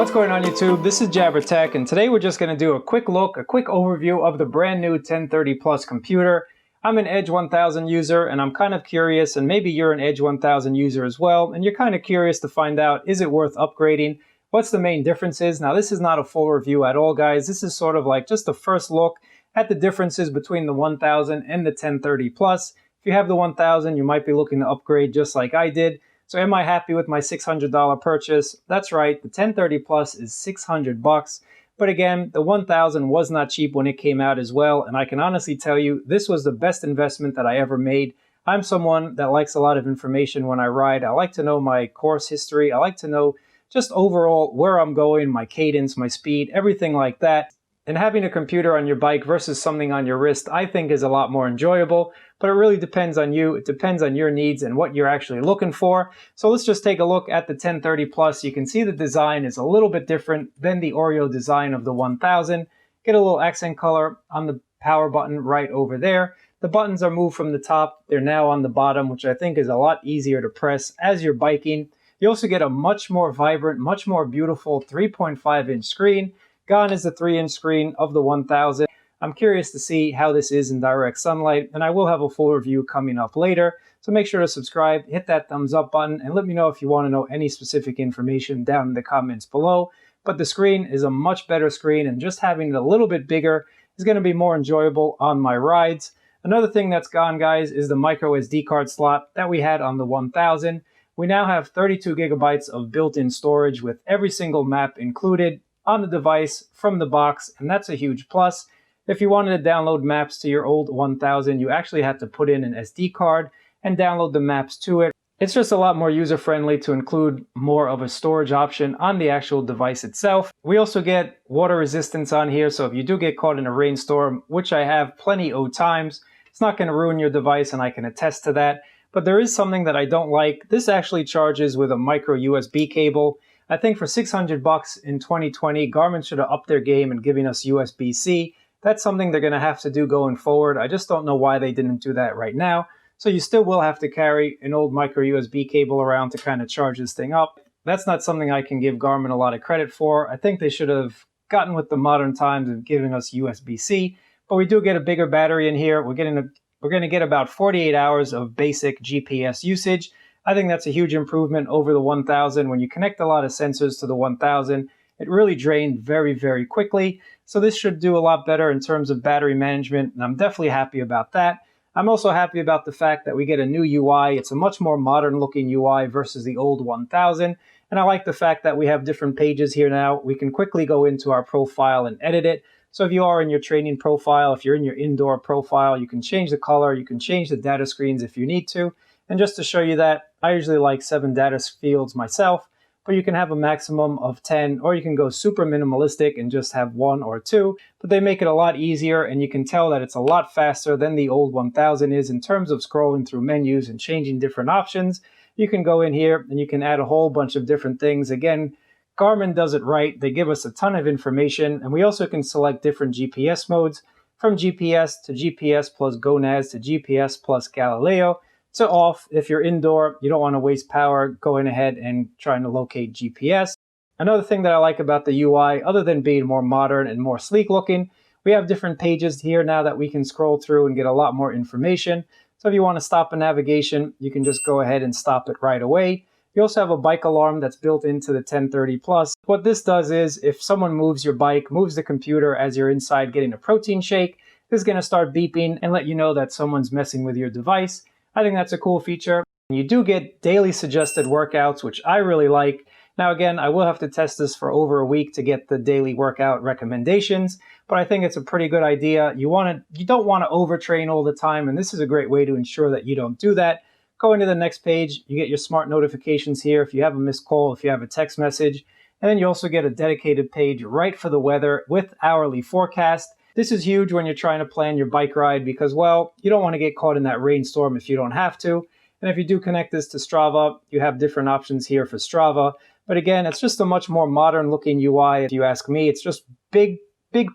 What's going on YouTube? This is Jabber Tech, and today we're just going to do a quick overview of the brand new 1030 Plus computer. I'm an Edge 1000 user and I'm kind of curious, and maybe you're an Edge 1000 user as well, and you're kind of curious to find out, is it worth upgrading? What's the main differences? Now this is not a full review at all, guys. This is sort of like just a first look at the differences between the 1000 and the 1030 Plus. If you have the 1000, you might be looking to upgrade just like I did. So am I happy with my $600 purchase? That's right, the 1030 Plus is $600. But again, the 1000 was not cheap when it came out as well, and I can honestly tell you, this was the best investment that I ever made. I'm someone that likes a lot of information when I ride. I like to know my course history. I like to know just overall where I'm going, my cadence, my speed, everything like that. And having a computer on your bike versus something on your wrist, I think is a lot more enjoyable, but it really depends on you. It depends on your needs and what you're actually looking for. So let's just take a look at the 1030 Plus. You can see the design is a little bit different than the Oreo design of the 1000. Get a little accent color on the power button right over there. The buttons are moved from the top. They're now on the bottom, which I think is a lot easier to press as you're biking. You also get a much more vibrant, much more beautiful 3.5-inch screen. Gone is the 3-inch screen of the 1000. I'm curious to see how this is in direct sunlight, and I will have a full review coming up later. So make sure to subscribe, hit that thumbs up button, and let me know if you want to know any specific information down in the comments below. But the screen is a much better screen, and just having it a little bit bigger is going to be more enjoyable on my rides. Another thing that's gone, guys, is the micro SD card slot that we had on the 1000. We now have 32 gigabytes of built-in storage with every single map included on the device from the box, and that's a huge plus. If you wanted to download maps to your old 1000, you actually had to put in an SD card and download the maps to it. It's just a lot more user-friendly to include more of a storage option on the actual device itself. We also get water resistance on here, so if you do get caught in a rainstorm, which I have plenty of times, it's not going to ruin your device, and I can attest to that. But there is something that I don't like. This actually charges with a micro USB cable. I think for $600 in 2020, Garmin should have upped their game and giving us USB-C. That's something they're going to have to do going forward. I just don't know why they didn't do that right now. So you still will have to carry an old micro USB cable around to kind of charge this thing up. That's not something I can give Garmin a lot of credit for. I think they should have gotten with the modern times of giving us USB-C. But we do get a bigger battery in here. We're going to get about 48 hours of basic GPS usage. I think that's a huge improvement over the 1000. When you connect a lot of sensors to the 1000, it really drained very, very quickly. So this should do a lot better in terms of battery management, and I'm definitely happy about that. I'm also happy about the fact that we get a new UI. It's a much more modern looking UI versus the old 1000. And I like the fact that we have different pages here now. We can quickly go into our profile and edit it. So if you are in your training profile, if you're in your indoor profile, you can change the color, you can change the data screens if you need to. And just to show you that, I usually like 7 data fields myself, but you can have a maximum of 10, or you can go super minimalistic and just have 1 or 2. But they make it a lot easier, and you can tell that it's a lot faster than the old 1000 is in terms of scrolling through menus and changing different options. You can go in here and you can add a whole bunch of different things. Again, Garmin does it right. They give us a ton of information, and we also can select different GPS modes, from GPS to GPS+gonass to GPS+ Galileo. So off, if you're indoor, you don't want to waste power going ahead and trying to locate GPS. Another thing that I like about the UI, other than being more modern and more sleek looking, we have different pages here now that we can scroll through and get a lot more information. So if you want to stop a navigation, you can just go ahead and stop it right away. You also have a bike alarm that's built into the 1030 Plus. What this does is, if someone moves your bike, moves the computer as you're inside getting a protein shake, this is going to start beeping and let you know that someone's messing with your device. I think that's a cool feature. You do get daily suggested workouts, which I really like. Now again, I will have to test this for over a week to get the daily workout recommendations, but I think it's a pretty good idea. You don't want to overtrain all the time, and this is a great way to ensure that you don't do that. Go into the next page, you get your smart notifications here if you have a missed call, if you have a text message, and then you also get a dedicated page right for the weather with hourly forecast. This is huge when you're trying to plan your bike ride because, well, you don't want to get caught in that rainstorm if you don't have to. And if you do connect this to Strava, you have different options here for Strava. But again, it's just a much more modern looking UI. If you ask me, it's just big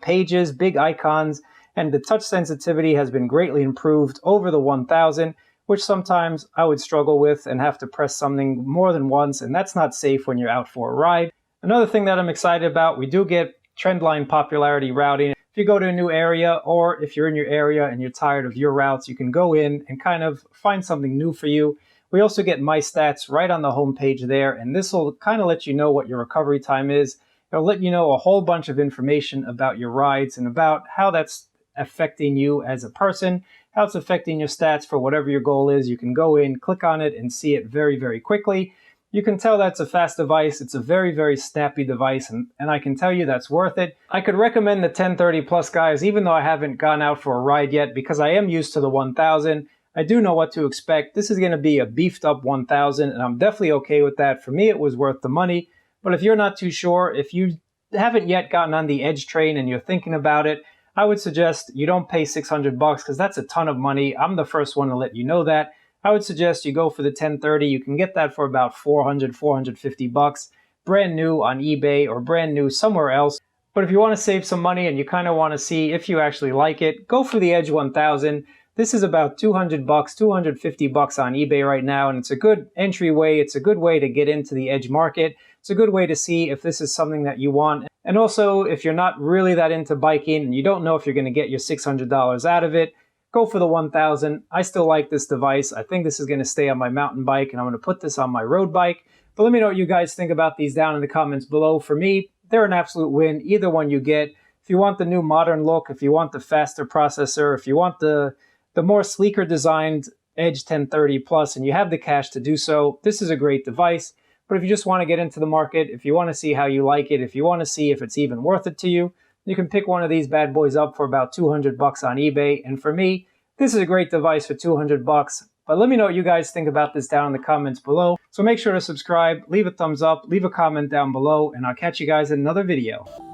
pages, big icons, and the touch sensitivity has been greatly improved over the 1000, which sometimes I would struggle with and have to press something more than once, and that's not safe when you're out for a ride. Another thing that I'm excited about, we do get trendline popularity routing. If you go to a new area, or if you're in your area and you're tired of your routes, you can go in and kind of find something new for you. We also get My Stats right on the home page there, and this will kind of let you know what your recovery time is. It'll let you know a whole bunch of information about your rides and about how that's affecting you as a person, how it's affecting your stats for whatever your goal is. You can go in, click on it, and see it very, very quickly. You can tell that's a fast device. It's a very, very snappy device, and I can tell you that's worth it. I could recommend the 1030 Plus, guys, even though I haven't gone out for a ride yet, because I am used to the 1000. I do know what to expect. This is going to be a beefed up 1000, and I'm definitely okay with that. For me, it was worth the money. But if you're not too sure, if you haven't yet gotten on the Edge train and you're thinking about it, I would suggest you don't pay $600 because that's a ton of money. I'm the first one to let you know that. I would suggest you go for the 1030. You can get that for about $400, $450, brand new on eBay or brand new somewhere else. But if you want to save some money and you kind of want to see if you actually like it, go for the Edge 1000. This is about $200, $250 on eBay right now, and it's a good entryway. It's a good way to get into the Edge market. It's a good way to see if this is something that you want. And also, if you're not really that into biking and you don't know if you're going to get your $600 out of it, go for the 1000. I still like this device. I think this is going to stay on my mountain bike, and I'm going to put this on my road bike. But let me know what you guys think about these down in the comments below. For me, they're an absolute win. Either one you get. If you want the new modern look, if you want the faster processor, if you want the more sleeker designed Edge 1030 Plus and you have the cash to do so, this is a great device. But if you just want to get into the market, if you want to see how you like it, if you want to see if it's even worth it to you, you can pick one of these bad boys up for about $200 on eBay. And for me, this is a great device for $200. But let me know what you guys think about this down in the comments below. So make sure to subscribe, leave a thumbs up, leave a comment down below, and I'll catch you guys in another video.